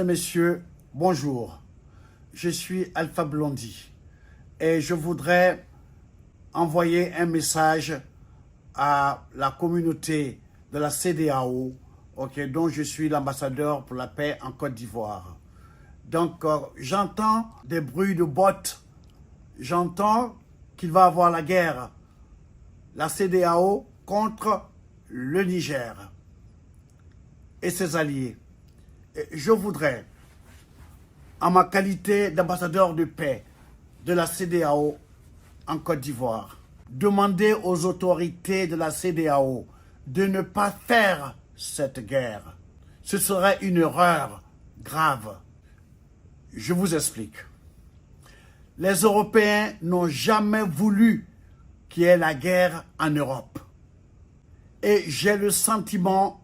et messieurs, bonjour. Je suis Alpha Blondy et je voudrais envoyer un message à la communauté de la CEDEAO, dont je suis l'ambassadeur pour la paix en Côte d'Ivoire. Donc, j'entends des bruits de bottes, j'entends qu'il va y avoir la guerre, la CEDEAO contre le Niger et ses alliés. Et je voudrais, en ma qualité d'ambassadeur de paix de la CEDEAO en Côte d'Ivoire, demander aux autorités de la CEDEAO de ne pas faire cette guerre. Ce serait une erreur grave. Je vous explique. Les Européens n'ont jamais voulu qu'il y ait la guerre en Europe. Et j'ai le sentiment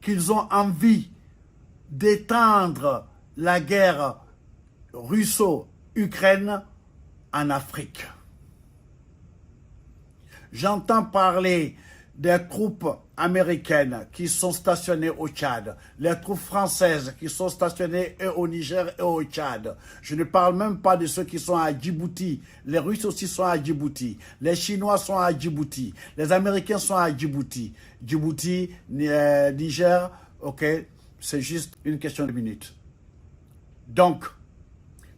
qu'ils ont envie d'étendre la guerre russo-ukraine en Afrique. J'entends parler des troupes américaines qui sont stationnées au Tchad, les troupes françaises qui sont stationnées au Niger et au Tchad. Je ne parle même pas de ceux qui sont à Djibouti. Les Russes aussi sont à Djibouti. Les Chinois sont à Djibouti. Les Américains sont à Djibouti. Djibouti, Niger, ok, c'est juste une question de minutes. Donc,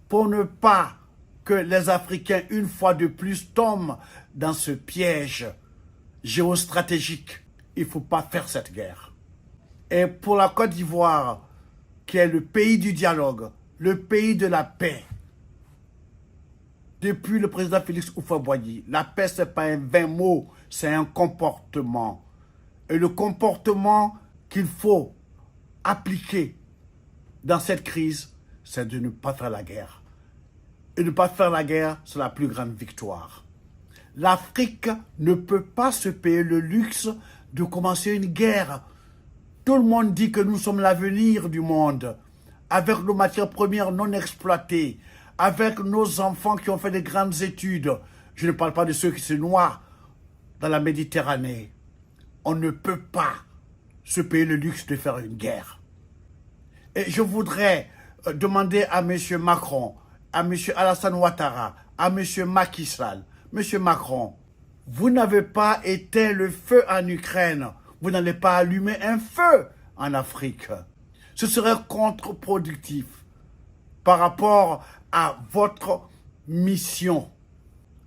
pour ne pas que les Africains, une fois de plus, tombent dans ce piège géostratégique, il ne faut pas faire cette guerre. Et pour la Côte d'Ivoire, qui est le pays du dialogue, le pays de la paix, depuis le président Félix Houphouët-Boigny, la paix, ce n'est pas un vain mot, c'est un comportement. Et le comportement qu'il faut appliquer dans cette crise, c'est de ne pas faire la guerre. Et ne pas faire la guerre, c'est la plus grande victoire. L'Afrique ne peut pas se payer le luxe de commencer une guerre. Tout le monde dit que nous sommes l'avenir du monde, avec nos matières premières non exploitées, avec nos enfants qui ont fait des grandes études. Je ne parle pas de ceux qui se noient dans la Méditerranée. On ne peut pas se payer le luxe de faire une guerre. Et je voudrais demander à M. Macron, à M. Alassane Ouattara, à M. Macky Sall, M. Macron, vous n'avez pas éteint le feu en Ukraine, vous n'allez pas allumer un feu en Afrique. Ce serait contre-productif par rapport à votre mission.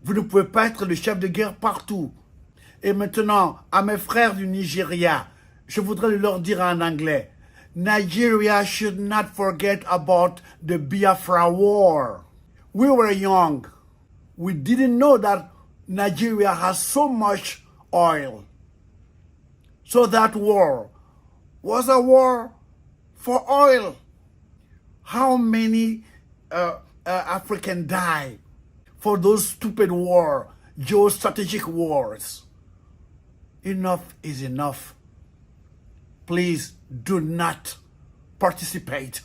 Vous ne pouvez pas être le chef de guerre partout. Et maintenant, à mes frères du Nigeria, je voudrais leur dire en anglais, Nigeria should not forget about the Biafra war. We were young. We didn't know that Nigeria has so much oil. So that war was a war for oil. How many Africans died for those stupid wars, geostrategic wars? Enough is enough. Please do not participate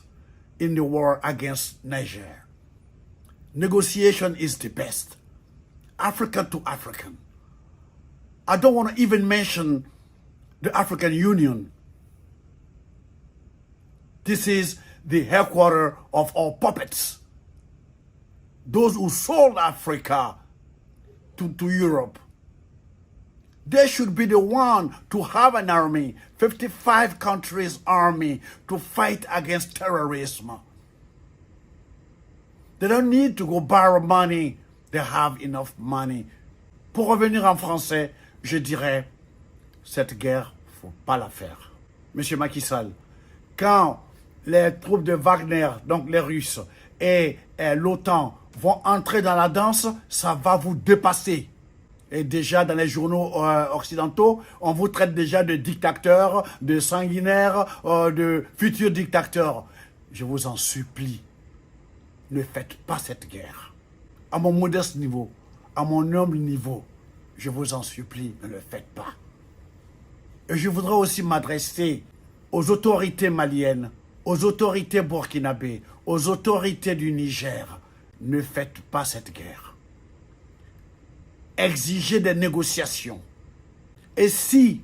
in the war against Niger. Negotiation is the best. African to African. I don't want to even mention the African Union. This is the headquarters of all puppets. Those who sold Africa to Europe. They should be the one to have an army, 55 countries army, to fight against terrorism. They don't need to go borrow money. They have enough money. Pour revenir en français, je dirais, cette guerre, il ne faut pas la faire. Monsieur Macky Sall, quand les troupes de Wagner, donc les Russes, et l'OTAN vont entrer dans la danse, ça va vous dépasser. Et déjà dans les journaux occidentaux, on vous traite déjà de dictateurs, de sanguinaires, de futurs dictateurs. Je vous en supplie, ne faites pas cette guerre. À mon modeste niveau, à mon humble niveau, je vous en supplie, ne le faites pas. Et je voudrais aussi m'adresser aux autorités maliennes, aux autorités burkinabées, aux autorités du Niger. Ne faites pas cette guerre. Exigez des négociations. Et si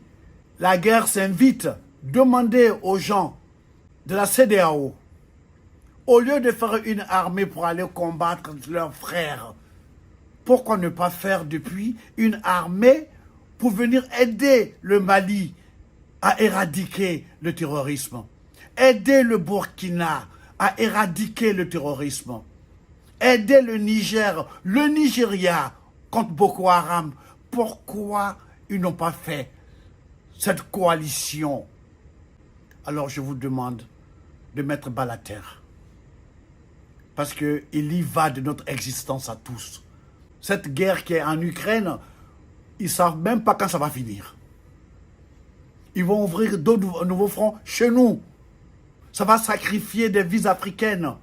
la guerre s'invite, demandez aux gens de la CEDEAO Au lieu de faire une armée pour aller combattre leurs frères, pourquoi ne pas faire depuis une armée pour venir aider le Mali à éradiquer le terrorisme, aider le Burkina à éradiquer le terrorisme, aider le Niger, le Nigeria contre Boko Haram. Pourquoi ils n'ont pas fait cette coalition? Alors je vous demande de mettre bas la terre. Parce qu'il y va de notre existence à tous. Cette guerre qui est en Ukraine, ils ne savent même pas quand ça va finir. Ils vont ouvrir d'autres nouveaux fronts chez nous. Ça va sacrifier des vies africaines.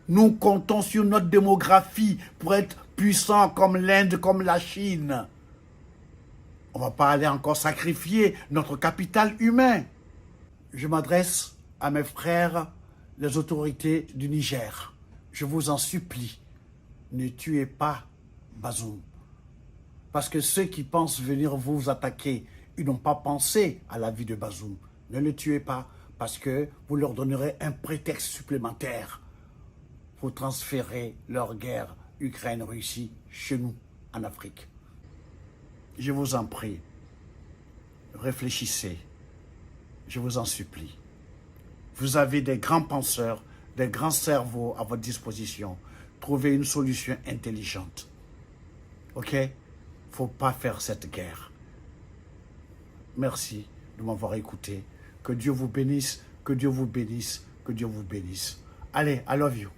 Nous comptons sur notre démographie pour être puissants comme l'Inde, comme la Chine. On ne va pas aller encore sacrifier notre capital humain. Je m'adresse à mes frères, les autorités du Niger. Je vous en supplie, ne tuez pas Bazoum. Parce que ceux qui pensent venir vous attaquer, ils n'ont pas pensé à la vie de Bazoum. Ne le tuez pas parce que vous leur donnerez un prétexte supplémentaire pour transférer leur guerre Ukraine-Russie chez nous, en Afrique. Je vous en prie, réfléchissez. Je vous en supplie. Vous avez des grands penseurs, des grands cerveaux à votre disposition. Trouvez une solution intelligente. Ok? Il ne faut pas faire cette guerre. Merci de m'avoir écouté. Que Dieu vous bénisse, que Dieu vous bénisse, que Dieu vous bénisse. Allez, I love you.